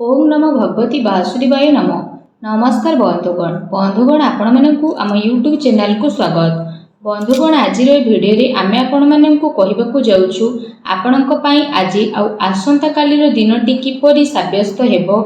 ओम नमो भगवती वासुदेवाय नमो। नमस्कार बंधुगण आपण मानकु आम यूट्यूब चैनल को स्वागत। बंधुगण आज भिडियो रे आमे आपण मानकु कहिबाकु जाउछु आपणक पई आज आसंता कालीर दिनटी किपरि साब्यस्त हेबो,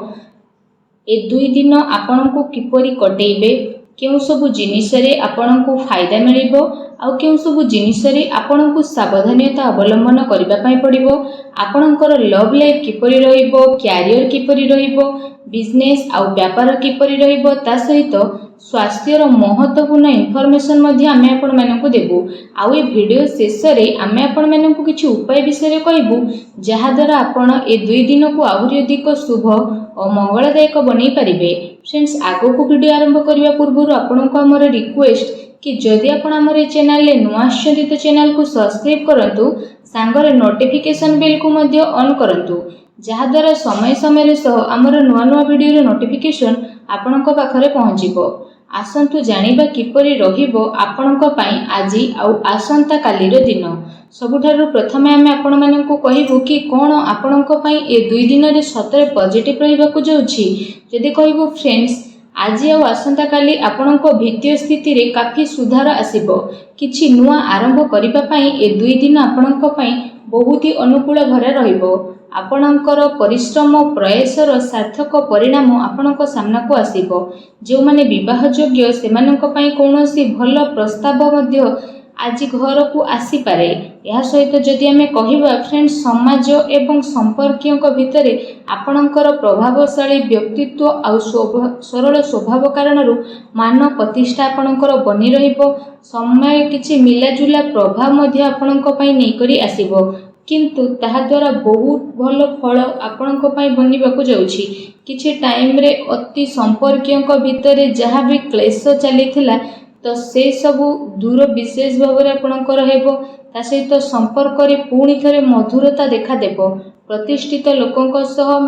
ए दुई दिन आपणकु किपरि कटेइबे, केउ सबु जिनिस रे आपणकु फायदा मिलिबो आउ केउ सबु जिनिस रे आपणकु सावधानता अवलंबन करबा पई पड़िबो, आपणकर लव लाइफ किपरि रहिबो, कैरियर किपरि रहिबो, बिजनेस आउ व्यापार किपरि रहिबो, ता सहित स्वास्थ्यर महत्वपूर्ण इनफॉरमेशन मध्ये आमे आपण मानकु देबु। आउ ए वीडियो शेष रे आमे आपण मानकु किछि उपाय विषय कहबु जहा द्वारा आपण ए दुई दिन को आहुरी अधिक शुभ और मंगलदायक बनै परिबे। फ्रेंड्स, आगो को वीडियो आरंभ करिया पूर्व आपनको हमर रिक्वेस्ट कि जदि आपण हमर ए चैनल ले नुआ आछथि तो चैनल को सब्सक्राइब करंतु, सांगरे नोटिफिकेशन बेल को मध्ये ऑन करंतु, जहा द्वारा समय समय सह हमर नुआ नुआ वीडियो रो नोटिफिकेशन आपणक पाखरे पहुँचिबो। आसंतु जानिबा किपरि रहिबो आपणक पई आजि आउ आसंता कालीर दिन। सबुठारु प्रथमे आमे आपण मानकु कहिबु कि कोन आपणक पई ए दुई दिन रे सतरे पॉजिटिव रहिबाकु जाउछि। जदि कहिबु फ्रेंड्स, आज आउ आसंता काली आपणक वित्तीय स्थिति रे काफी सुधार आसीबो। किछि नुआ आरंभ करिबा पई ए दुई दिन आपणक पई बहुत ही अनुकूल भरे रहिबो। आपणकर परिश्रम प्रयासर सार्थक परिणाम आपणक सामना को आसीबो। जो माने विवाह योग्य सेमानक पई कोनोसी भल प्रस्ताव मध्य आज घर को आसी पारे। यह सहित जदि आमे कहिबा फ्रेंड्स, समाज एवं संपर्कियों भितर आपणकर प्रभावशाली व्यक्तित्व आउ सरल स्वभाव कारण मान प्रतिष्ठा आपणकर बनी रहिबो। समय किछि मिलाजुला प्रभाव मध्य आपणक पई नै करी आसीबो, किंतु ताहा द्वारा बहुत भल फल आपणक पई बनिबाकु जाउछि। किछि टाइम रे अति संपर्कियों भितर जहा भी क्लेश चलीथिला तो से सबु दूर विशेष भाव में आपणकर हेबो। ता सहित संपर्क रे पुणी थरे मधुरता देखा देबो। प्रतिष्ठित लोकंक सह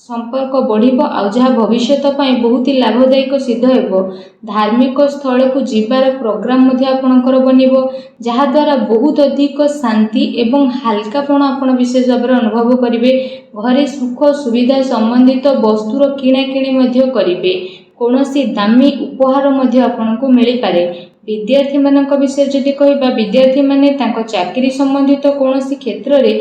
संपर्क बढ़िबो आउ जहा भविष्यत पई बहुत ही लाभदायक सिद्ध हेबो। धार्मिक स्थल को जीवार प्रोग्राम मध्ये आपणकर बनिबो, जहा द्वारा बहुत अधिक शांति एवं हल्कापन आपण विशेष भाव में अनुभव करिवे। घरे सुख सुविधा संबंधित वस्तुर किणा किणी मध्ये करिवे। कोनोसी दामी उपहार मध्ये आपनको मिली पारे। विद्यार्थी मानक विषय जदि कहिबा, विद्यार्थी माने तांको चाकरी संबंधित कोनोसी क्षेत्र रे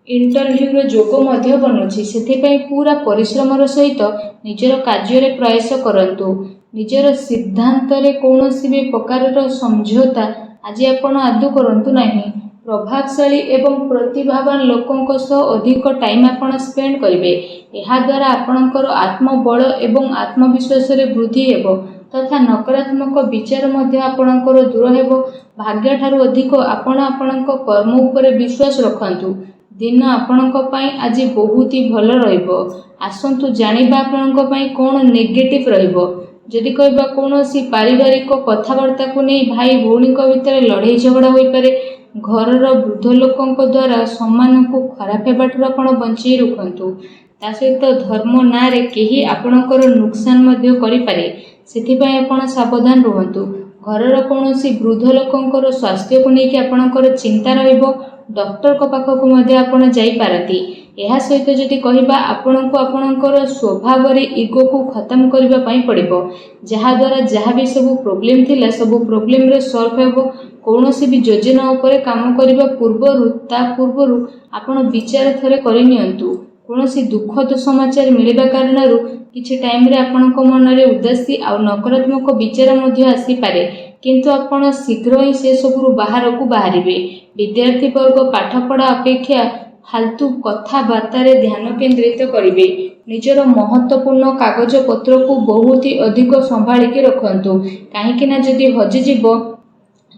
इंटरव्यू रो जोग मध्ये बनुछि। सेथि पई पूरा परिश्रम सहित निजर कार्य रे प्रयास करंतु। निजर सिद्धांत रे कोनोसी भी प्रकार रो समझौता आज आपण आदु करंतु नाही। प्रभावशाली एवं प्रतिभावान लोकों सह अधिक टाइम आपण स्पेंड करिवे। एहा द्वारा आपणकर आत्मबल एवं आत्मविश्वास रे वृद्धि हेबो तथा नकारात्मक विचार मध्ये आपणकर दूर हेबो। भाग्य ठारू अधिक आपण आपणक कर्म उपरे विश्वास रखंतु। दिन आपणक पई आज बहुत ही भल रहिबो। आसंतु जानिबा आपणक पई कोन नेगेटिव रहिबो। जदि कहबा कोनोसी पारिवारिक कथावार्ता को नै भाई भौणी भितर लड़ाई झगड़ा होई पारे। घरर वृद्ध लोकों द्वारा सम्मान को खराब हेबाटू आपण बंचई रखंतु। ता सहित धर्म ना रे केही आपणकर नुकसान मध्ये करि पारे, सेथि पई आपण सावधान रहंतु। घरर कोनोसी वृद्ध लोकों स्वास्थ्य को लेके आपणकर चिंता रहिबो। डॉक्टर को पाखक मध्ये आपण जाई पारती। एहा सहित जदि कहिबा आपणको आपणकर स्वभाव रे ईगो को खत्म करबा पई पड़िबो, जहा द्वारा जहा भी सब प्रॉब्लम थिला सब प्रॉब्लम रे सॉल्व हेबो। कोनोसी भी योजना उपरे काम करबा पूर्वरु आपण विचार थरे करि नियंतु। कोनोसी दुखद समाचार मिलिबा कारणरु किछि टाइम रे आपणको मन रे उदासी आ नकारात्मक विचार मध्ये आसी पारे, किंतु आपण शीघ्र ही से सबरु बाहर को बाहरिबे। विद्यार्थी वर्ग पाठपढ़ा अपेक्षा फालतू कथाबार्ता रे ध्यान केंद्रित करिवे। निजर महत्वपूर्ण कागज पत्र को बहुत ही अधिक संभाली के रखंतु, काहेकि ना जदि हजि जीवो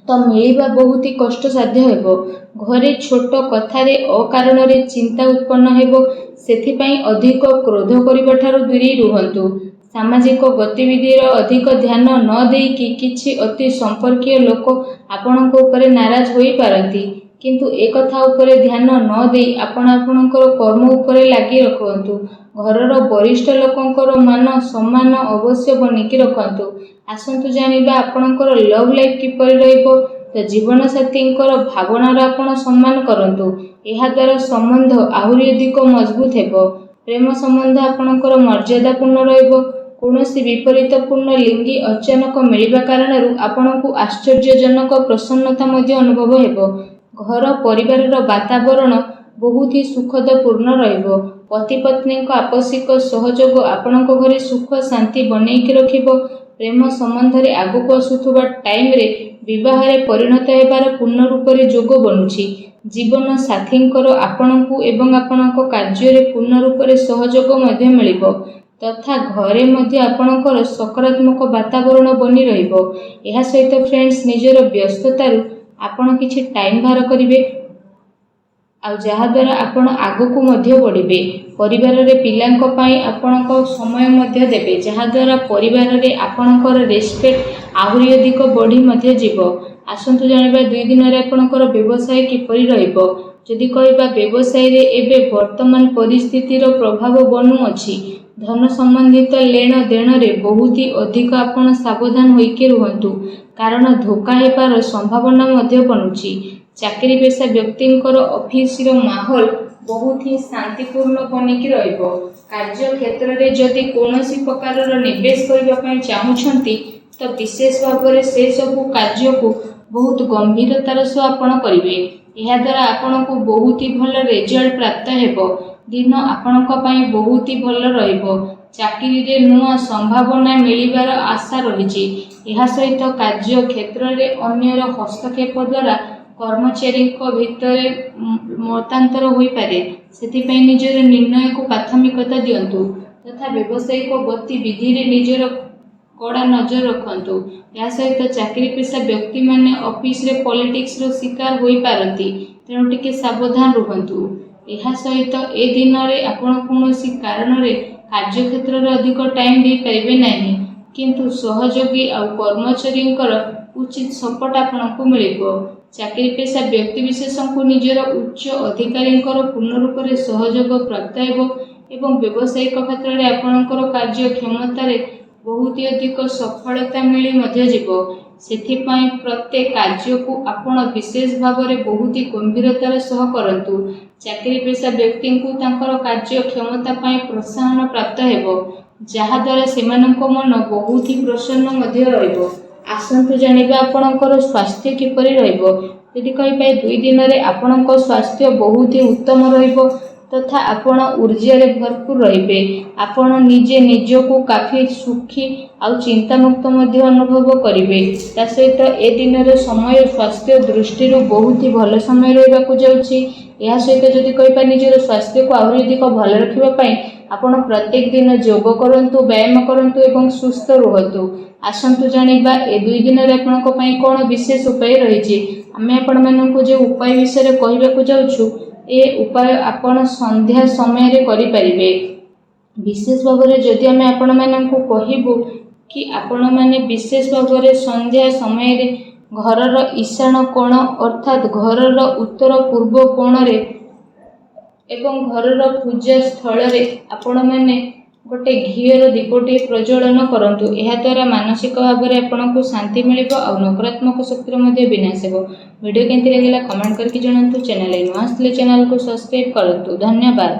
तो मिलिबा बहुत ही कष्ट साध्य हेबो। घरे छोट कथा रे अकारण रे चिंता उत्पन्न हेबो, सेथि पई अधिक क्रोध करिबा ठारू दूरी रुहंतु। सामाजिक गतिविधि रो अधिक ध्यान न देई कि किछि अति संपर्कीय लोक आपणक उपरे नाराज होई पारंती, किंतु एक कथा उपरे ध्यान न देई आपण आपणकर कर्म उपरे लागि रखंतु। घरर वरिष्ठ लोकंकर मान सम्मान अवश्य बनिकी रखंतु। आसंतु जानिबा आपणकर लव लाइफ किपरि रहिबो। तो जीवन साथींकर भावनार आपण सम्मान करंतु। एहा द्वारा संबंध आहुरी अधिक मजबूत हेबो। ପ୍ରେମ ସମ୍ବନ୍ଧ ଆପଣଙ୍କର ମର୍ଯ୍ୟାଦାପୂର୍ଣ୍ଣ ରହିବ। କୌଣସି ବିପରୀତପୂର୍ଣ୍ଣ ଲିଙ୍ଗୀ ଅଚାନକ ମିଳିବା କାରଣରୁ ଆପଣଙ୍କୁ ଆଶ୍ଚର୍ଯ୍ୟଜନକ ପ୍ରସନ୍ନତା ମଧ୍ୟ ଅନୁଭବ ହେବ। ଘର ପରିବାରର ବାତାବରଣ ବହୁତ ହି ସୁଖଦପୂର୍ଣ୍ଣ ରହିବ। ପତି ପତ୍ନୀଙ୍କ ଆପୋଷିକ ସହଯୋଗ ଆପଣଙ୍କ ଘରେ ସୁଖ ଶାନ୍ତି ବନେଇକି ରଖିବ। ପ୍ରେମ ସମ୍ବନ୍ଧରେ ଆଗକୁ ଆସୁଥିବା ଟାଇମରେ ବିବାହରେ ପରିଣତ ହେବାର ପୂର୍ଣ୍ଣ ରୂପରେ ଯୋଗ ବନୁଛି। ଜୀବନ ସାଥୀଙ୍କର ଆପଣଙ୍କୁ ଏବଂ ଆପଣଙ୍କ କାର୍ଯ୍ୟରେ ପୂର୍ଣ୍ଣ ରୂପରେ ସହଯୋଗ ମଧ୍ୟ ମିଳିବ ତଥା ଘରେ ମଧ୍ୟ ଆପଣଙ୍କର ସକାରାତ୍ମକ ବାତାବରଣ ବନି ରହିବ। ଏହା ସହିତ ଫ୍ରେଣ୍ଡସ୍, ନିଜର ବ୍ୟସ୍ତତାରୁ ଆପଣ କିଛି ଟାଇମ ବାହାର କରିବେ ଆଉ ଯାହାଦ୍ୱାରା ଆପଣ ଆଗକୁ ମଧ୍ୟ ବଢ଼ିବେ। ପରିବାରରେ ପିଲାଙ୍କ ପାଇଁ ଆପଣଙ୍କ ସମୟ ମଧ୍ୟ ଦେବେ, ଯାହାଦ୍ୱାରା ପରିବାରରେ ଆପଣଙ୍କର ରେସ୍ପେକ୍ଟ ଆହୁରି ଅଧିକ ବଢ଼ି ମଧ୍ୟ ଯିବ। ଆସନ୍ତୁ ଜାଣିବା 2 ଦିନରେ ଆପଣଙ୍କର ବ୍ୟବସାୟ କିପରି ରହିବ। ଯଦି କହିବା ବ୍ୟବସାୟରେ ଏବେ ବର୍ତ୍ତମାନ ପରିସ୍ଥିତିର ପ୍ରଭାବ ବନୁଅଛି। ଧନ ସମ୍ବନ୍ଧିତ ଲେଣ ଦେଣରେ ବହୁତ ଅଧିକ ଆପଣ ସାବଧାନ ହୋଇକି ରୁହନ୍ତୁ, କାରଣ ଧୋକା ହେବାର ସମ୍ଭାବନା ମଧ୍ୟ ବନୁଛି। ଚାକିରି ପେଶା ବ୍ୟକ୍ତିଙ୍କର ଅଫିସର ମାହୋଲ ବହୁତ ହିଁ ଶାନ୍ତିପୂର୍ଣ୍ଣ ବନିକି ରହିବ। କାର୍ଯ୍ୟକ୍ଷେତ୍ରରେ ଯଦି କୌଣସି ପ୍ରକାରର ନିବେଶ କରିବା ପାଇଁ ଚାହୁଁଛନ୍ତି ତ ବିଶେଷ ଭାବରେ ସେସବୁ କାର୍ଯ୍ୟକୁ ବହୁତ ଗମ୍ଭୀରତାର ସହ ଆପଣ କରିବେ। ଏହାଦ୍ୱାରା ଆପଣଙ୍କୁ ବହୁତ ହି ଭଲ ରେଜଲ୍ଟ ପ୍ରାପ୍ତ ହେବ। ଦିନ ଆପଣଙ୍କ ପାଇଁ ବହୁତ ହି ଭଲ ରହିବ। ଚାକିରିରେ ନୂଆ ସମ୍ଭାବନା ମିଳିବାର ଆଶା ରହିଛି। ଏହା ସହିତ କାର୍ଯ୍ୟକ୍ଷେତ୍ରରେ ଅନ୍ୟର ହସ୍ତକ୍ଷେପ ଦ୍ୱାରା କର୍ମଚାରୀଙ୍କ ଭିତରେ ମତାନ୍ତର ହୋଇପାରେ। ସେଥିପାଇଁ ନିଜର ନିର୍ଣ୍ଣୟକୁ ପ୍ରାଥମିକତା ଦିଅନ୍ତୁ ତଥା ବ୍ୟବସାୟିକ ଗତିବିଧିରେ ନିଜର କଡ଼ା ନଜର ରଖନ୍ତୁ। ଏହା ସହିତ ଚାକିରି ପେଶା ବ୍ୟକ୍ତିମାନେ ଅଫିସରେ ପଲିଟିକ୍ସର ଶିକାର ହୋଇପାରନ୍ତି, ତେଣୁ ଟିକେ ସାବଧାନ ରୁହନ୍ତୁ। ଏହା ସହିତ ଏ ଦିନରେ ଆପଣ କୌଣସି କାରଣରେ କାର୍ଯ୍ୟକ୍ଷେତ୍ରରେ ଅଧିକ ଟାଇମ ଦେଇପାରିବେ ନାହିଁ, କିନ୍ତୁ ସହଯୋଗୀ ଆଉ କର୍ମଚାରୀଙ୍କର ଉଚିତ ସପୋର୍ଟ ଆପଣଙ୍କୁ ମିଳିବ। ଚାକିରି ପେଶା ବ୍ୟକ୍ତିବିଶେଷଙ୍କୁ ନିଜର ଉଚ୍ଚ ଅଧିକାରୀଙ୍କର ପୂର୍ଣ୍ଣ ରୂପରେ ସହଯୋଗ ପ୍ରାପ୍ତ ହେବ ଏବଂ ବ୍ୟବସାୟିକ କ୍ଷେତ୍ରରେ ଆପଣଙ୍କର କାର୍ଯ୍ୟକ୍ଷମତାରେ ବହୁତ ଅଧିକ ସଫଳତା ମିଳି ମଧ୍ୟ ଯିବ। ସେଥିପାଇଁ ପ୍ରତ୍ୟେକ କାର୍ଯ୍ୟକୁ ଆପଣ ବିଶେଷ ଭାବରେ ବହୁତ ଗମ୍ଭୀରତାର ସହ କରନ୍ତୁ। ଚାକିରି ପେଶା ବ୍ୟକ୍ତିଙ୍କୁ ତାଙ୍କର କାର୍ଯ୍ୟକ୍ଷମତା ପାଇଁ ପ୍ରୋତ୍ସାହନ ପ୍ରାପ୍ତ ହେବ, ଯାହାଦ୍ୱାରା ସେମାନଙ୍କ ମନ ବହୁତ ହି ପ୍ରସନ୍ନ ମଧ୍ୟ ରହିବ। ଆସନ୍ତୁ ଜାଣିବା ଆପଣଙ୍କର ସ୍ୱାସ୍ଥ୍ୟ କିପରି ରହିବ। ଯଦି କହିବେ 2 ଦିନରେ ଆପଣଙ୍କ ସ୍ୱାସ୍ଥ୍ୟ ବହୁତ ହି ଉତ୍ତମ ରହିବ ତଥା ଆପଣ ଊର୍ଜାରେ ଭରପୁର ରହିବେ। ଆପଣ ନିଜେ ନିଜକୁ କାଫି ସୁଖୀ ଆଉ ଚିନ୍ତାମୁକ୍ତ ମଧ୍ୟ ଅନୁଭବ କରିବେ। ତା ସହିତ ଏ ଦିନର ସମୟ ସ୍ୱାସ୍ଥ୍ୟ ଦୃଷ୍ଟିରୁ ବହୁତ ହି ଭଲ ସମୟ ରହିବାକୁ ଯାଉଛି। ଏହା ସହିତ ଯଦି କହିବା ନିଜର ସ୍ୱାସ୍ଥ୍ୟକୁ ଆହୁରି ଅଧିକ ଭଲ ରଖିବା ପାଇଁ ଆପଣ ପ୍ରତ୍ୟେକ ଦିନ ଯୋଗ କରନ୍ତୁ, ବ୍ୟାୟାମ କରନ୍ତୁ ଏବଂ ସୁସ୍ଥ ରୁହନ୍ତୁ। ଆସନ୍ତୁ ଜାଣିବା ଏ 2 ଦିନରେ ଆପଣଙ୍କ ପାଇଁ କ'ଣ ବିଶେଷ ଉପାୟ ରହିଛି। ଆମେ ଆପଣମାନଙ୍କୁ ଯେଉଁ ଉପାୟ ବିଷୟରେ କହିବାକୁ ଯାଉଛୁ, ଏ ଉପାୟ ଆପଣ ସନ୍ଧ୍ୟା ସମୟରେ କରିପାରିବେ। ବିଶେଷ ଭାବରେ ଯଦି ଆମେ ଆପଣମାନଙ୍କୁ କହିବୁ କି ଆପଣମାନେ ବିଶେଷ ଭାବରେ ସନ୍ଧ୍ୟା ସମୟରେ ଘରର ଈଶାନ କୋଣ ଅର୍ଥାତ୍ ଘରର ଉତ୍ତର ପୂର୍ବ କୋଣରେ ଏବଂ ଘରର ପୂଜା ସ୍ଥଳରେ ଆପଣମାନେ ଗୋଟେ ଘିଅର ଦୀପଟିଏ ପ୍ରଜ୍ୱଳନ କରନ୍ତୁ। ଏହାଦ୍ୱାରା ମାନସିକ ଭାବରେ ଆପଣଙ୍କୁ ଶାନ୍ତି ମିଳିବ ଆଉ ନକାରାତ୍ମକ ଶକ୍ତିର ମଧ୍ୟ ବିନାଶ ହେବ। ଭିଡ଼ିଓ କେମିତି ଲାଗିଲା କମେଣ୍ଟ କରିକି ଜଣାନ୍ତୁ। ଚ୍ୟାନେଲରେ ନୂଆ ଆସିଥିଲେ ଚ୍ୟାନେଲକୁ ସବସ୍କ୍ରାଇବ୍ କରନ୍ତୁ। ଧନ୍ୟବାଦ।